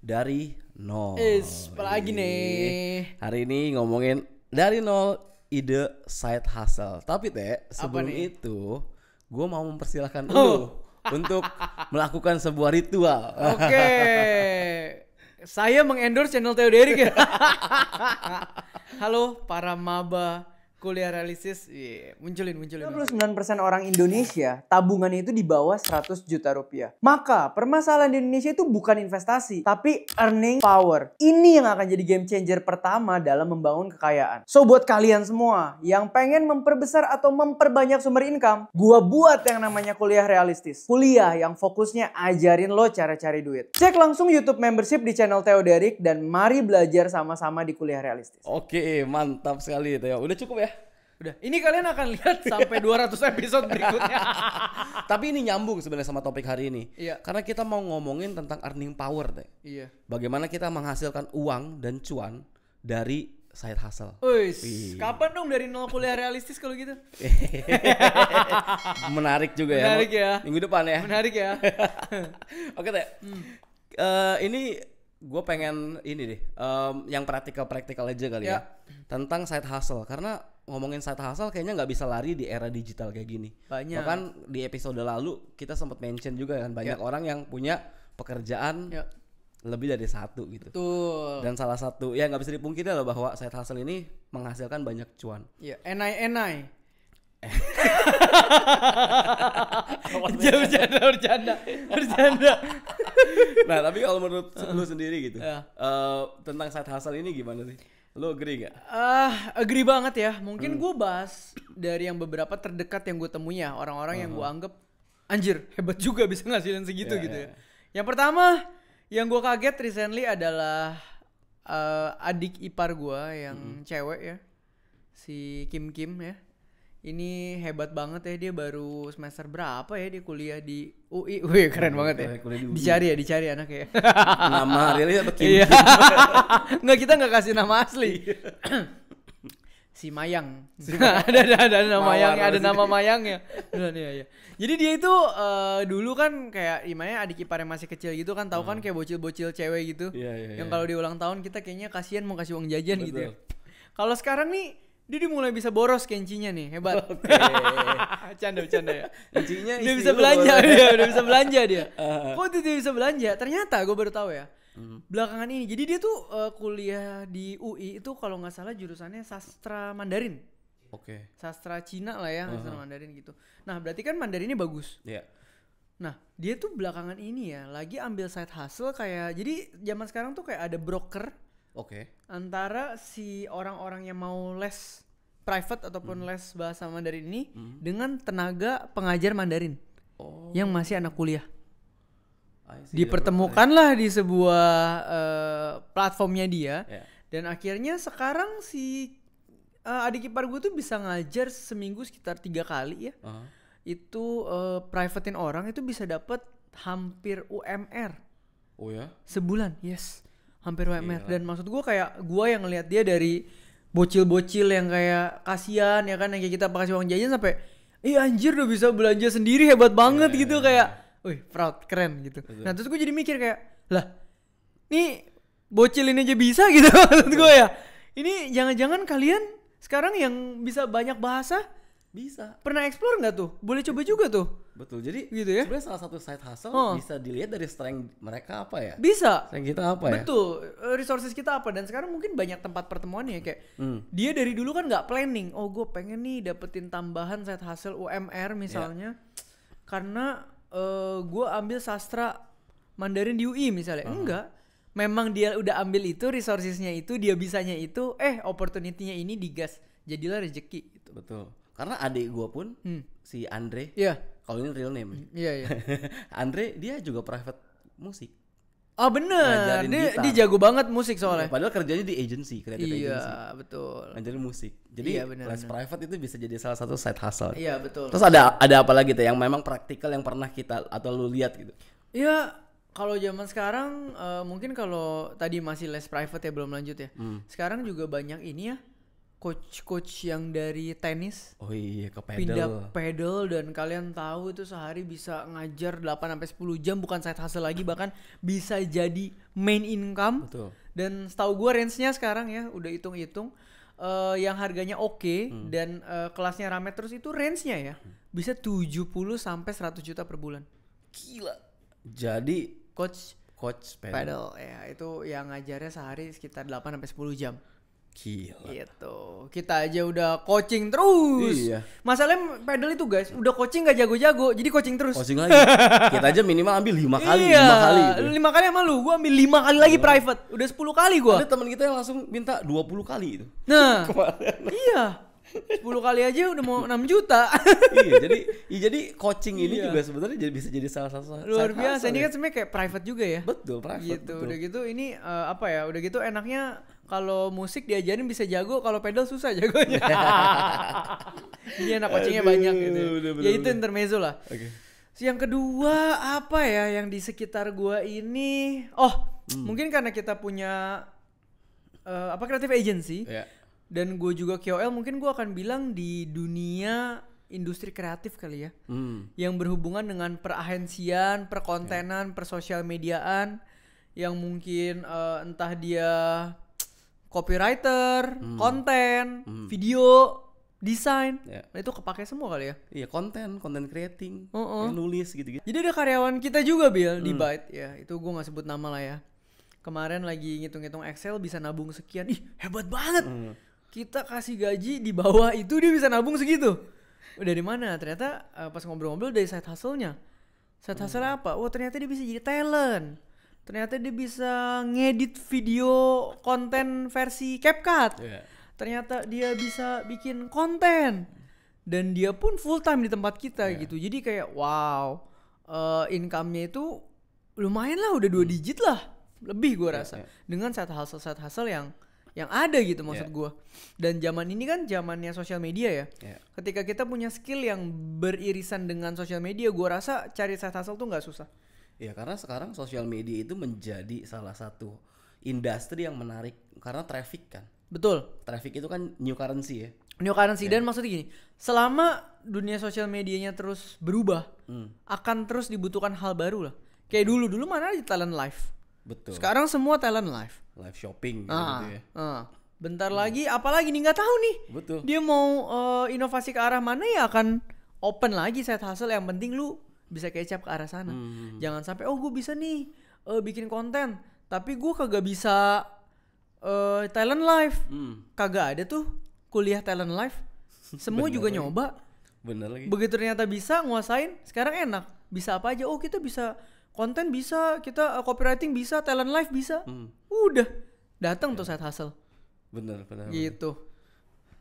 dari nol. Apalagi nih. Hari ini ngomongin dari nol ide side hustle. Tapi sebelum itu gue mau mempersilahkan lu untuk melakukan sebuah ritual. Oke. Saya mengendorse channel Theo Derek ya. Halo para maba kuliah realistis, munculin. 99% orang Indonesia tabungannya itu di bawah 100 juta rupiah. Maka permasalahan di Indonesia itu bukan investasi, tapi earning power. Ini yang akan jadi game changer pertama dalam membangun kekayaan. So buat kalian semua yang pengen memperbesar atau memperbanyak sumber income, gua buat yang namanya kuliah realistis. Kuliah yang fokusnya ajarin lo cara cari duit. Cek langsung YouTube membership di channel Theo Derek dan mari belajar sama-sama di kuliah realistis. Oke, mantap sekali Theo. Udah cukup ya? Udah, ini kalian akan lihat sampai 200 episode berikutnya. Tapi ini nyambung sebenarnya sama topik hari ini. Iya. Karena kita mau ngomongin tentang earning power, Iya. Bagaimana kita menghasilkan uang dan cuan dari side hustle. Kapan dong dari nol kuliah realistis kalau gitu? Menarik juga ya. Menarik ya. Minggu depan ya. Menarik ya. Oke ini gue pengen ini deh, yang praktikal aja kali ya. Tentang side hustle. Karena ngomongin side hustle kayaknya nggak bisa lari di era digital kayak gini. Banyak. Bahkan di episode lalu kita sempat mention juga kan banyak orang yang punya pekerjaan lebih dari satu gitu. Betul. Dan salah satu ya nggak bisa dipungkiri loh bahwa side hustle ini menghasilkan banyak cuan. Iya, enai. Bercanda. Nah tapi kalau menurut lu sendiri gitu, tentang side hustle ini gimana sih? Lu agree gak? Agree banget ya. Mungkin gue bahas dari yang beberapa terdekat yang gue temui ya. Orang-orang yang gue anggap anjir hebat juga bisa ngasilin segitu gitu ya. Yang pertama yang gue kaget recently adalah adik ipar gue yang cewek ya. Si Kim ya. Ini hebat banget ya, dia baru semester berapa ya, dia kuliah di UI. Wih keren banget ya. Dicari anaknya. Nama realnya apa Kim? Iya. Nggak, kita nggak kasih nama asli. Si Mayang. Ada nama Mayang, ada nama Mayangnya. Iya. Jadi dia itu dulu kan kayak gimana adik ipar yang masih kecil gitu kan, tahu kan kayak bocil-bocil cewek gitu. Yang kalau di ulang tahun kita kayaknya kasihan mau kasih uang jajan gitu ya. Kalau sekarang nih dia mulai bisa boros kencinya nih, hebat. Canda ya. Kencinya dia bisa belanja dia, udah bisa belanja dia. Kok dia bisa belanja? Ternyata gue baru tahu ya. Belakangan ini. Jadi dia tuh kuliah di UI itu kalau nggak salah jurusannya sastra Mandarin. Sastra Cina lah ya, sastra Mandarin gitu. Nah, berarti kan Mandarinnya bagus. Iya. Nah, dia tuh belakangan ini ya lagi ambil side hustle kayak, jadi zaman sekarang tuh kayak ada broker antara si orang-orang yang mau les private ataupun les bahasa Mandarin ini dengan tenaga pengajar Mandarin yang masih anak kuliah. Dipertemukanlah di sebuah platformnya dia dan akhirnya sekarang si adik ipar gue tuh bisa ngajar seminggu sekitar 3 kali ya. Itu privatein orang itu bisa dapat hampir UMR. Oh ya? Sebulan, yes. Hampir UMR. Dan maksud gue kayak gue yang ngeliat dia dari bocil-bocil yang kayak kasihan ya kan, yang kayak kita pakai uang jajan sampai anjir udah bisa belanja sendiri, hebat banget gitu kayak wih proud, keren gitu. Nah terus gue jadi mikir kayak lah nih bocil ini aja bisa gitu. Maksud gue ya ini jangan-jangan kalian sekarang yang bisa banyak bahasa bisa pernah explore nggak tuh? Boleh coba juga tuh. Betul. Jadi gitu ya. Sebenarnya salah satu side hustle bisa dilihat dari strength mereka apa ya? Bisa. Strength kita apa ya? Betul. Resources kita apa, dan sekarang mungkin banyak tempat pertemuannya kayak dia dari dulu kan nggak planning. Oh gue pengen nih dapetin tambahan side hustle UMR misalnya karena gue ambil sastra Mandarin di UI misalnya. Enggak. Memang dia udah ambil itu resourcesnya itu, dia bisanya itu, opportunity-nya ini digas. Jadilah rezeki gitu. Betul. Karena adik gue pun si Andre, kalau ini real name, Andre dia juga private musik. Oh bener, dia jago banget musik soalnya. Padahal kerjanya di agency, kreatif agency. Iya betul. Ngajarin musik. Jadi les private itu bisa jadi salah satu side hustle. Iya betul. Terus ada apa lagi tuh yang memang praktikal yang pernah kita atau lu lihat gitu? Iya, kalau zaman sekarang mungkin kalau tadi masih les private ya belum lanjut ya. Sekarang juga banyak ini ya. coach yang dari tenis Oh iya, ke pindah pedal. pedal, dan kalian tahu itu sehari bisa ngajar 8-10 jam, bukan side hustle lagi, bahkan bisa jadi main income. Betul. Dan setahu gue range-nya sekarang ya udah hitung-hitung yang harganya oke dan kelasnya rame terus itu range-nya ya bisa 70 sampai 100 juta per bulan. Gila. Jadi Coach coach pedal ya itu yang ngajarnya sehari sekitar 8-10 jam. Gila. Gitu. Kita aja udah coaching terus. Iya. Masalahnya pedal itu guys, udah coaching gak jago-jago, jadi coaching terus. Coaching lagi. Kita aja minimal ambil 5 kali, Iya, 5 kali gitu. 5 kali sama lu, gua ambil 5 kali lagi private. Udah 10 kali gua. Ada teman kita yang langsung minta 20 kali itu. Nah, iya. 10 kali aja udah mau 6 juta. Iya, jadi coaching ini juga sebenarnya bisa jadi salah satu Luar side biasa. hustle Ini ya. kan sebenarnya kayak private juga ya. Betul, private. Gitu. Betul. Udah gitu ini apa ya? Udah gitu enaknya kalau musik diajarin bisa jago, kalau pedal susah jagonya. Jadi anak coachingnya banyak gitu. Ya itu intermezzo lah. Oke. Yang kedua apa ya yang di sekitar gua ini? Mungkin karena kita punya creative agency. Ya. Dan gue juga KOL, mungkin gue akan bilang di dunia industri kreatif kali ya. Yang berhubungan dengan perahensian, perkontenan, persosial mediaan. Yang mungkin entah dia copywriter, konten, video, desain. Nah itu kepake semua kali ya. Iya, konten creating, yang nulis gitu-gitu. Jadi ada karyawan kita juga Bill di Byte. Ya itu gue gak sebut nama lah ya. Kemarin lagi ngitung-ngitung Excel bisa nabung sekian. Ih hebat banget. Kita kasih gaji di bawah itu dia bisa nabung segitu. Dari mana? Ternyata pas ngobrol-ngobrol dari side hustle-nya. Side hustle apa? Oh ternyata dia bisa jadi talent. Ternyata dia bisa ngedit video konten versi CapCut. Ternyata dia bisa bikin konten. Dan dia pun full time di tempat kita gitu. Jadi kayak wow, income-nya itu lumayan lah, udah 2 digit lah. Lebih gue rasa. Dengan side hustle yang ada gitu maksud gue. Dan zaman ini kan zamannya sosial media ya. Ketika kita punya skill yang beririsan dengan sosial media, gue rasa cari side hustle tuh nggak susah. Ya karena sekarang sosial media itu menjadi salah satu industri yang menarik karena traffic kan. Betul. Traffic itu kan new currency ya. New currency dan maksudnya gini, selama dunia sosial medianya terus berubah, akan terus dibutuhkan hal baru lah. Kayak dulu mana ada talent live. Betul. Sekarang semua talent live. Live shopping gitu ya. Bentar lagi apalagi nih nggak tahu nih. Betul. Dia mau inovasi ke arah mana ya akan open lagi side hustle, yang penting lu bisa kecap ke arah sana. Jangan sampai gue bisa nih bikin konten tapi gue kagak bisa talent live. Kagak ada tuh kuliah talent live. Semua juga nyoba. Bener lagi. Begitu ternyata bisa nguasain, sekarang enak. Bisa apa aja? Oh kita bisa konten, bisa kita copywriting, bisa talent live, bisa. Udah datang tuh side hustle. Bener. Gitu.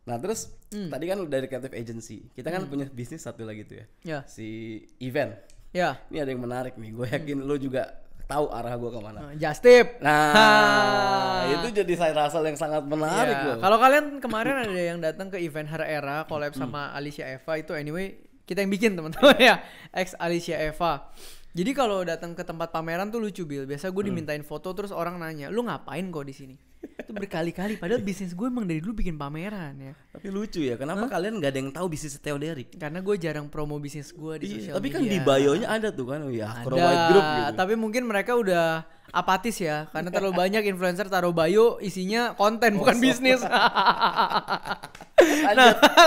Nah terus tadi kan dari creative agency, kita kan punya bisnis satu lagi tuh ya. Ya. Si event. Ya. Ini ada yang menarik nih. Gue yakin lo juga tahu arah gue kemana. Just Tip. Nah, itu jadi side hustle yang sangat menarik loh. Kalau kalian kemarin ada yang datang ke event Her Era collab sama Alicia Eva, itu anyway kita yang bikin teman-teman ya, ex Alicia Eva. Jadi kalau datang ke tempat pameran tuh lucu Bil. Biasa gue dimintain foto terus orang nanya, "Lu ngapain kok di sini?" Itu berkali-kali padahal bisnis gue emang dari dulu bikin pameran ya. Tapi lucu ya, kenapa kalian gak ada yang tahu bisnis Theo Derek? Karena gue jarang promo bisnis gue di sosial media. Tapi kan di bio-nya ada tuh kan, ya Acrowide Group gitu. Tapi mungkin mereka udah apatis ya, karena terlalu banyak influencer taruh bio isinya konten bukan bisnis.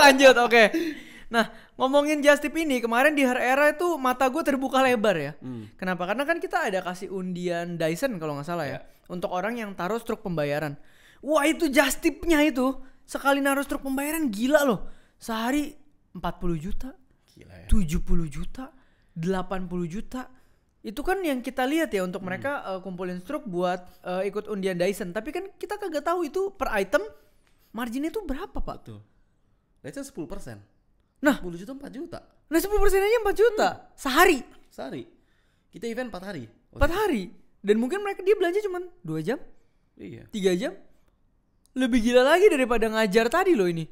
Lanjut, oke. Nah, ngomongin Just Tip ini, kemarin di Her Era itu mata gue terbuka lebar ya. Kenapa? Karena kan kita ada kasih undian Dyson kalau nggak salah ya. Untuk orang yang taruh struk pembayaran. Wah itu Just Tip-nya itu, sekali naruh struk pembayaran gila loh. Sehari 40 juta, Gila ya. 70 juta, 80 juta. Itu kan yang kita lihat ya untuk mereka kumpulin struk buat ikut undian Dyson. Tapi kan kita kagak tahu itu per item marginnya itu berapa Pak. Betul. Dyson 10%. Nah 10 juta 4 juta. Nah 10% aja 4 juta sehari. Sehari. Kita event 4 hari. 4 hari. Dan mungkin dia belanja cuma 2 jam. Iya. 3 jam. Lebih gila lagi daripada ngajar tadi loh ini.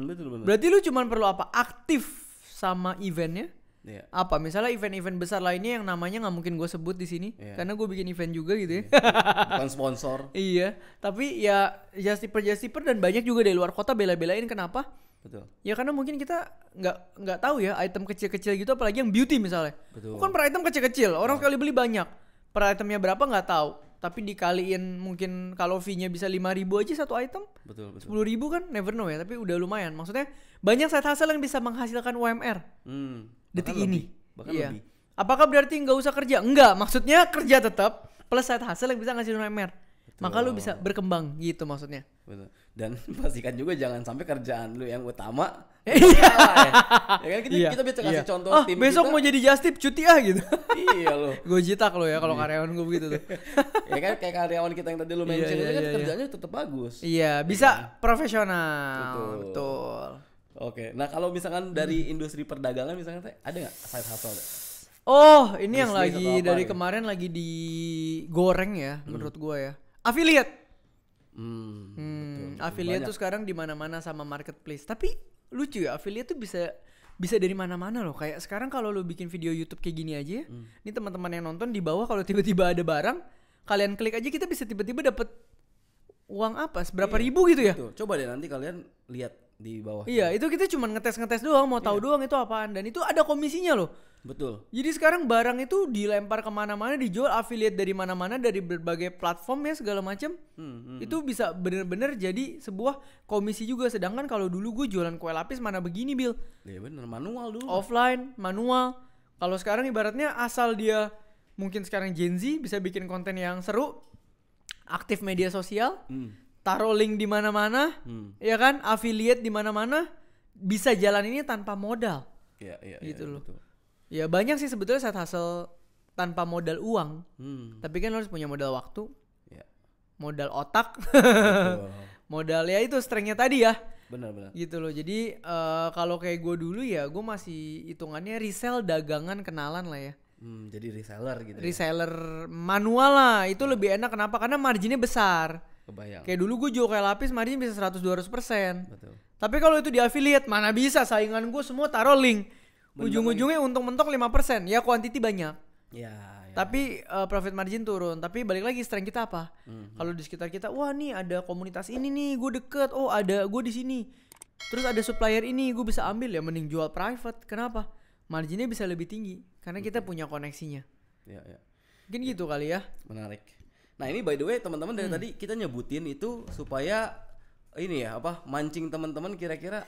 Betul. Berarti lu cuma perlu apa? Aktif sama eventnya. Iya. Apa misalnya event-event besar lainnya yang namanya nggak mungkin gue sebut di sini karena gue bikin event juga gitu ya. Bukan sponsor. Iya, tapi ya just tipper dan banyak juga dari luar kota bela-belain kenapa? Betul. Ya karena mungkin kita nggak tahu ya item kecil-kecil gitu, apalagi yang beauty misalnya. Betul. Bukan per item kecil-kecil, orang sekali beli banyak. Per itemnya berapa nggak tahu, tapi dikaliin mungkin kalau fee-nya bisa 5.000 aja satu item. Betul. 10.000 kan never know ya, tapi udah lumayan. Maksudnya banyak side hustle yang bisa menghasilkan UMR detik ini. Bahkan Iya. lebih. Apakah berarti nggak usah kerja? Enggak, maksudnya kerja tetap plus side hustle yang bisa ngasih UMR. Maka lu bisa berkembang gitu maksudnya. Betul. Dan pastikan juga jangan sampai kerjaan lu yang utama. Iya. Ya kan kita bisa kasih contoh tim besok kita. mau jadi just tip cuti gitu. Iya loh. Gue jitak lo ya kalau karyawan gue begitu tuh. Ya kan kayak karyawan kita yang tadi lu mention itu kan kerjanya tetap bagus. Iya, bisa profesional. Betul. Oke. Nah, kalau misalkan dari industri perdagangan misalkan ada enggak side hustle? Oh, ini yang Bisnis lagi atau apa dari gitu? kemarin lagi digoreng ya menurut gue ya. Affiliate. Betul. Affiliate tuh sekarang di mana-mana sama marketplace. Tapi lucu ya, affiliate tuh bisa dari mana-mana loh. Kayak sekarang kalau lo bikin video YouTube kayak gini aja, ini teman-teman yang nonton di bawah kalau tiba-tiba ada barang, kalian klik aja kita bisa tiba-tiba dapat uang apa? Seberapa ribu gitu ya? Betul. Coba deh nanti kalian lihat di bawah. Iya, itu kita cuma ngetes doang, mau tahu doang itu apaan, dan itu ada komisinya loh. Betul. Jadi sekarang barang itu dilempar kemana-mana, dijual affiliate dari mana-mana, dari berbagai platform ya segala macam. Itu bisa bener-bener jadi sebuah komisi juga. Sedangkan kalau dulu gue jualan kue lapis mana begini Bil, Iya bener, manual dulu. offline, manual. Kalau sekarang ibaratnya asal dia mungkin sekarang Gen Z bisa bikin konten yang seru, aktif media sosial, taruh link di mana-mana, ya kan, affiliate di mana-mana, bisa jalan ini tanpa modal. Iya, Gitu loh. betul. Ya banyak sih sebetulnya side hustle tanpa modal uang. Tapi kan lo harus punya modal waktu, Iya. modal otak, Betul. modal ya itu strength-nya tadi ya. Benar. Gitu loh. Jadi kalau kayak gue dulu ya gue masih hitungannya resell dagangan kenalan lah ya. Jadi reseller gitu. Reseller manual lah. Itu lebih enak kenapa? Karena marginnya besar. Kebayang. Kayak dulu gue jual kayak lapis margin bisa 100-200%. Betul. Tapi kalau itu di affiliate mana bisa, saingan gue semua taruh link. Ujung-ujungnya untung mentok 5%. Ya quantity banyak. Ya. Tapi profit margin turun. Tapi balik lagi strength kita apa? Kalau di sekitar kita, wah nih ada komunitas ini nih, gue deket. Oh ada gue di sini. Terus ada supplier ini, gue bisa ambil ya. Mending jual private. Kenapa? Marginnya bisa lebih tinggi karena kita punya koneksinya. Ya. Mungkin gitu kali ya. Menarik. Nah ini by the way teman-teman dari tadi kita nyebutin itu supaya ini ya apa mancing teman-teman kira-kira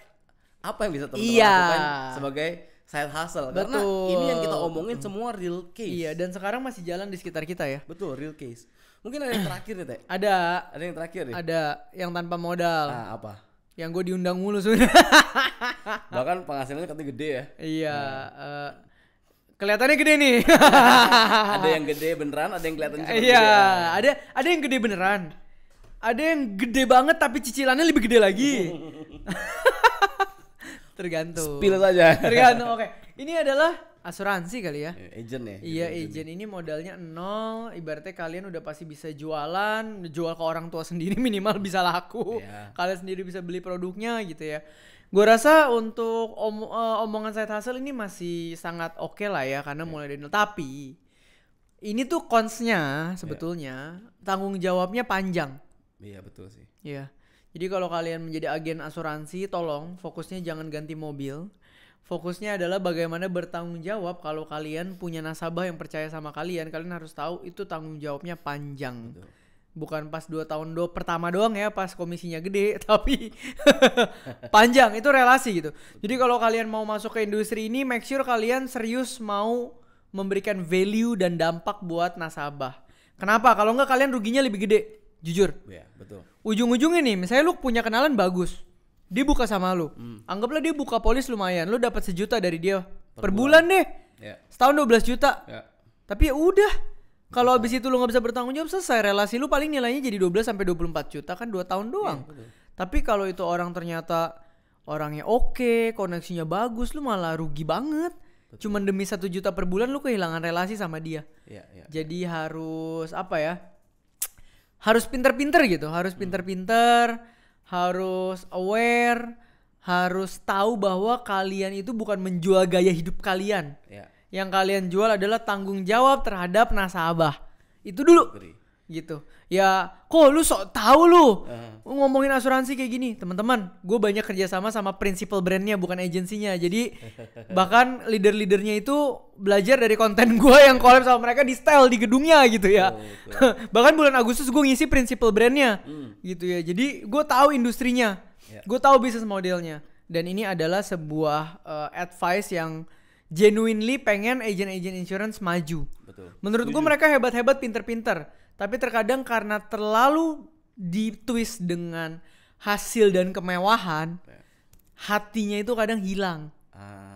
apa yang bisa teman-teman lakukan sebagai side hustle. Karena ini yang kita omongin semua real case. Iya, dan sekarang masih jalan di sekitar kita ya. Betul, real case. Mungkin ada yang terakhir nih, Teh. Ada Ada yang terakhir nih. Ada yang tanpa modal. Nah, apa? Yang gue diundang mulu sebenarnya. Bahkan penghasilannya katanya gede ya. Iya, kelihatannya gede nih. Ada yang gede beneran, ada yang kelihatan cuma gede. Iya, ada yang gede beneran. Ada yang gede banget tapi cicilannya lebih gede lagi. Tergantung. Spill saja. Tergantung. Oke. Ini adalah asuransi kali ya. Agent ya. Iya, agent ini modalnya 0. Ibaratnya kalian udah pasti bisa jual ke orang tua sendiri minimal bisa laku. Iya. Kalian sendiri bisa beli produknya gitu ya. Gue rasa untuk omongan side hustle ini masih sangat oke lah ya karena mulai dari nol. Tapi ini tuh cons-nya sebetulnya tanggung jawabnya panjang. Iya, betul sih. Iya. Jadi kalau kalian menjadi agen asuransi, tolong fokusnya jangan ganti mobil. Fokusnya adalah bagaimana bertanggung jawab kalau kalian punya nasabah yang percaya sama kalian. Kalian harus tahu itu tanggung jawabnya panjang. Betul. Bukan pas 2 tahun pertama doang ya, pas komisinya gede, tapi panjang, itu relasi gitu. Jadi kalau kalian mau masuk ke industri ini, make sure kalian serius mau memberikan value dan dampak buat nasabah. Kenapa? Kalau enggak kalian ruginya lebih gede, jujur. Iya, betul. Ujung-ujungnya nih, misalnya lu punya kenalan bagus, dia buka sama lu. Anggaplah dia buka polis lumayan, lu dapat 1 juta dari dia per bulan deh. Ya. Setahun 12 juta. Ya. Tapi ya udah. Kalau abis itu lu gak bisa bertanggung jawab, selesai. Relasi lu paling nilainya jadi 12 sampai 24 juta kan 2 tahun doang. Tapi kalau itu orang ternyata orangnya oke, koneksinya bagus, lu malah rugi banget. Cuman demi 1 juta per bulan lu kehilangan relasi sama dia. Iya. Jadi harus apa ya? Harus pinter-pinter gitu, harus pinter-pinter, harus aware, harus tahu bahwa kalian itu bukan menjual gaya hidup kalian. Ya. Yang kalian jual adalah tanggung jawab terhadap nasabah. Itu dulu. Agree. Gitu. Ya, kok lu sok tahu lu ngomongin asuransi kayak gini. Teman-teman, gue banyak kerjasama sama principal brandnya, bukan agensinya. Jadi bahkan leader-leadernya itu belajar dari konten gue yang collab sama mereka di style di gedungnya gitu ya. Bahkan bulan Agustus gue ngisi principal brandnya gitu ya. Jadi gue tahu industrinya, gue tahu bisnis modelnya. Dan ini adalah sebuah advice yang genuinely pengen agent-agent insurance maju. Betul. Menurut gue mereka hebat-hebat, pinter-pinter. Tapi terkadang karena terlalu ditwist dengan hasil dan kemewahan, hatinya itu kadang hilang.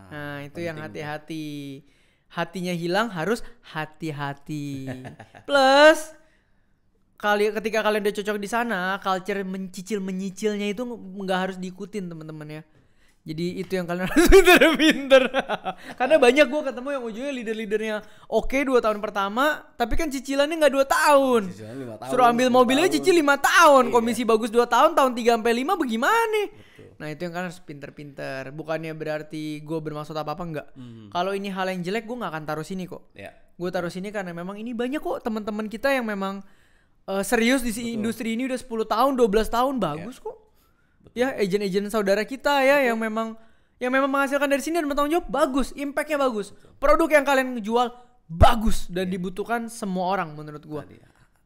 Nah itu yang hati-hati. Hatinya hilang, harus hati-hati. Plus ketika kalian udah cocok di sana, culture menyicilnya itu nggak harus diikutin teman-teman ya. Jadi itu yang kalian harus pinter-pinter. Karena banyak gue ketemu yang ujungnya leader-leadernya oke 2 tahun pertama, tapi kan cicilannya nggak 2 tahun. Cicilan 5 tahun. Suruh ambil mobilnya cicil 5 tahun, komisi bagus 2 tahun, tahun 3-5 bagaimana? Betul. Nah itu yang kalian harus pinter-pinter. Bukannya berarti gue bermaksud apa-apa, enggak. Kalau ini hal yang jelek gue nggak akan taruh sini kok. Gue taruh sini karena memang ini banyak kok teman-teman kita yang memang serius di industri ini udah 10 tahun, 12 tahun, bagus kok. Ya, agent-agent saudara kita ya yang memang menghasilkan dari sini dan bertanggung jawab, bagus, impactnya bagus. Produk yang kalian jual bagus dan dibutuhkan semua orang menurut gua.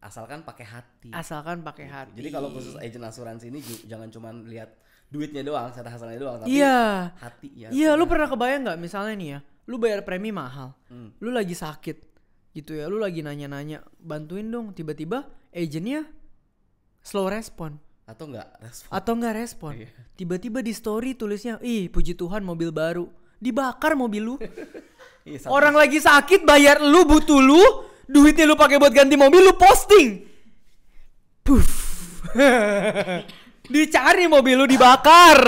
Asalkan pakai hati. Hati. Jadi kalau khusus agent asuransi ini jangan cuma lihat duitnya doang, set hasilnya doang, tapi hati ya. Iya, lu pernah kebayang nggak misalnya nih ya, lu bayar premi mahal, lu lagi sakit gitu ya, lu lagi nanya-nanya, bantuin dong, tiba-tiba agentnya slow respon. Atau enggak respon. Tiba-tiba di story tulisnya, ih puji Tuhan mobil baru. Dibakar mobil lu. Orang lagi sakit bayar lu, butuh lu, duitnya lu pakai buat ganti mobil, lu posting. Puff. Dicari mobil lu dibakar.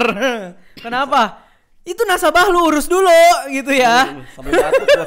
Kenapa? Itu nasabah lu urus dulu gitu ya. Sampai batuk gua.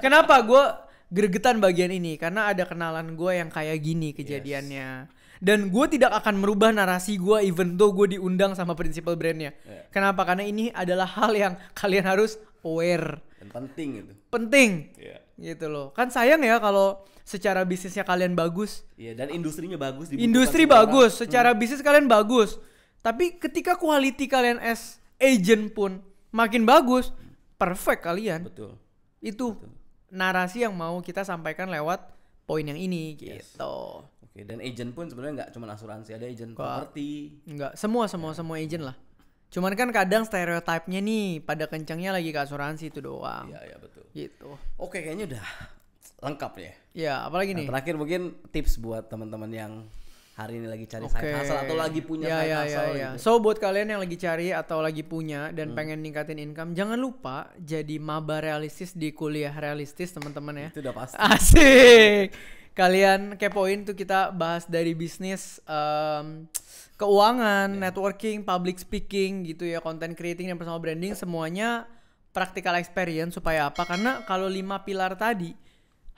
Kenapa gue gregetan bagian ini? Karena ada kenalan gue yang kayak gini kejadiannya. Dan gue tidak akan merubah narasi gue even though gue diundang sama principal brandnya. Kenapa? Karena ini adalah hal yang kalian harus aware. Dan penting itu. Penting. Gitu loh. Kan sayang ya kalau secara bisnisnya kalian bagus. Iya, dan industrinya bagus. Industri bagus, secara bisnis kalian bagus. Tapi ketika quality kalian as agent pun makin bagus, perfect kalian. Betul. Itu narasi yang mau kita sampaikan lewat poin yang ini gitu. Oke, dan agent pun sebenarnya nggak cuma asuransi, ada agent properti. Enggak, semua agent lah. Cuman kan kadang stereotipnya nih pada kencangnya lagi ke asuransi itu doang. Iya, betul. Gitu. Oke, kayaknya udah lengkap ya. Ya, apalagi nih? Terakhir mungkin tips buat teman-teman yang hari ini lagi cari side hustle atau lagi punya side hustle gitu. So buat kalian yang lagi cari atau lagi punya dan pengen ningkatin income, jangan lupa jadi maba realistis di kuliah realistis teman-teman ya. Itu udah pasti. Asik. Kalian kepoin tuh, kita bahas dari bisnis, keuangan, networking, public speaking gitu ya, content creating dan personal branding, semuanya practical experience. Supaya apa? Karena kalau 5 pilar tadi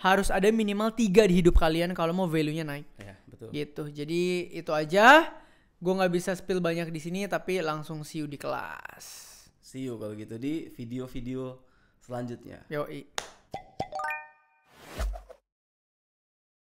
harus ada minimal 3 di hidup kalian kalau mau value-nya naik. Ya, betul. Gitu. Jadi itu aja. Gue nggak bisa spill banyak di sini, tapi langsung see you di kelas. See you kalau gitu di video-video selanjutnya. Yoi.